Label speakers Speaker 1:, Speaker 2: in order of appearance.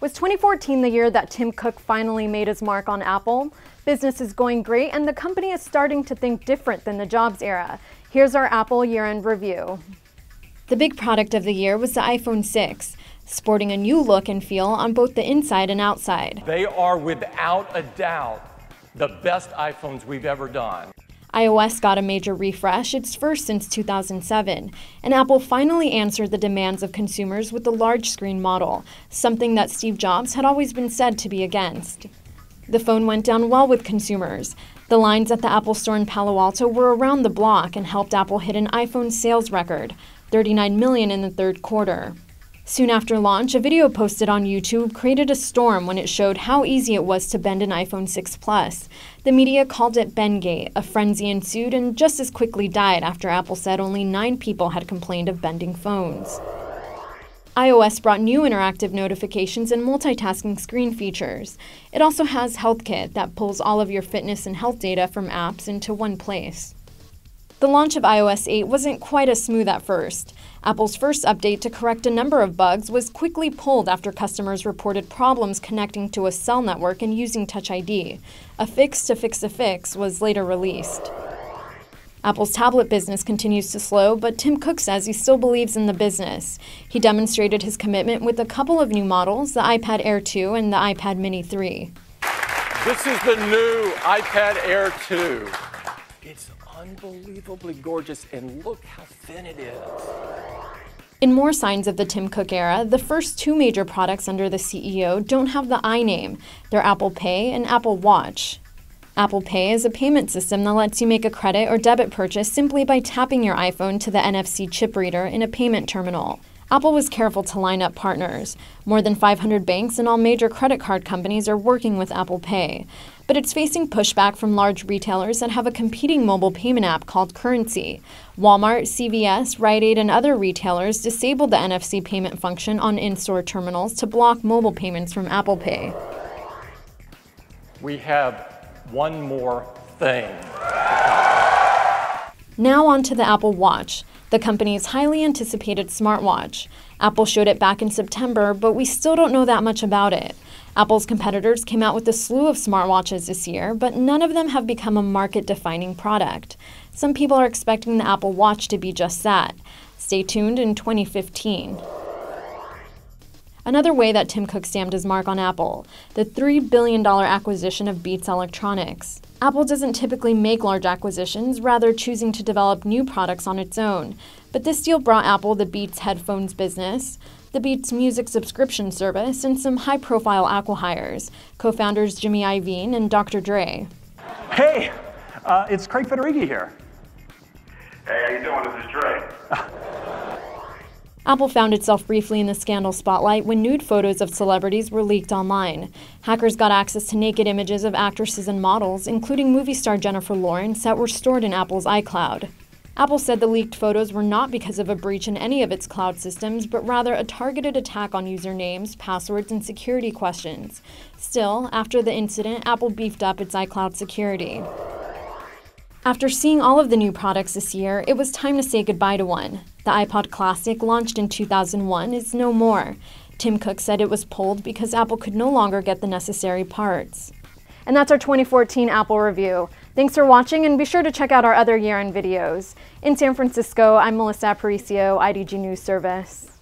Speaker 1: Was 2014 the year that Tim Cook finally made his mark on Apple? Business is going great, and the company is starting to think different than the Jobs era. Here's our Apple year-end review. The big product of the year was the iPhone 6, sporting a new look and feel on both the inside and outside.
Speaker 2: They are without a doubt the best iPhones we've ever done.
Speaker 1: iOS got a major refresh, its first since 2007, and Apple finally answered the demands of consumers with the large screen model, something that Steve Jobs had always been said to be against. The phone went down well with consumers. The lines at the Apple Store in Palo Alto were around the block and helped Apple hit an iPhone sales record, 39 million in the third quarter. Soon after launch, a video posted on YouTube created a storm when it showed how easy it was to bend an iPhone 6 Plus. The media called it Bendgate. A frenzy ensued and just as quickly died after Apple said only 9 people had complained of bending phones. iOS brought new interactive notifications and multitasking screen features. It also has HealthKit that pulls all of your fitness and health data from apps into one place. The launch of iOS 8 wasn't quite as smooth at first. Apple's first update to correct a number of bugs was quickly pulled after customers reported problems connecting to a cell network and using Touch ID. A fix to fix a fix was later released. Apple's tablet business continues to slow, but Tim Cook says he still believes in the business. He demonstrated his commitment with a couple of new models, the iPad Air 2 and the iPad Mini 3.
Speaker 2: This is the new iPad Air 2. It's unbelievably gorgeous, and look how thin it is.
Speaker 1: In more signs of the Tim Cook era, the first 2 major products under the CEO don't have the I name. They're Apple Pay and Apple Watch. Apple Pay is a payment system that lets you make a credit or debit purchase simply by tapping your iPhone to the NFC chip reader in a payment terminal. Apple was careful to line up partners. More than 500 banks and all major credit card companies are working with Apple Pay. But it's facing pushback from large retailers that have a competing mobile payment app called Currency. Walmart, CVS, Rite Aid, and other retailers disabled the NFC payment function on in-store terminals to block mobile payments from Apple Pay.
Speaker 2: We have one more thing.
Speaker 1: Now on to the Apple Watch, the company's highly anticipated smartwatch. Apple showed it back in September, but we still don't know that much about it. Apple's competitors came out with a slew of smartwatches this year, but none of them have become a market-defining product. Some people are expecting the Apple Watch to be just that. Stay tuned in 2015. Another way that Tim Cook stamped his mark on Apple, the $3 billion acquisition of Beats Electronics. Apple doesn't typically make large acquisitions, rather choosing to develop new products on its own. But this deal brought Apple the Beats headphones business, the Beats music subscription service, and some high-profile acqui-hires, co-founders Jimmy Iovine and Dr. Dre.
Speaker 3: Hey, it's Craig Federighi here.
Speaker 4: Hey, how you doing? This is Dre.
Speaker 1: Apple found itself briefly in the scandal spotlight when nude photos of celebrities were leaked online. Hackers got access to naked images of actresses and models, including movie star Jennifer Lawrence, that were stored in Apple's iCloud. Apple said the leaked photos were not because of a breach in any of its cloud systems, but rather a targeted attack on usernames, passwords, and security questions. Still, after the incident, Apple beefed up its iCloud security. After seeing all of the new products this year, it was time to say goodbye to one. The iPod Classic, launched in 2001, is no more. Tim Cook said it was pulled because Apple could no longer get the necessary parts. And that's our 2014 Apple review. Thanks for watching, and be sure to check out our other year-end videos. In San Francisco, I'm Melissa Aparicio, IDG News Service.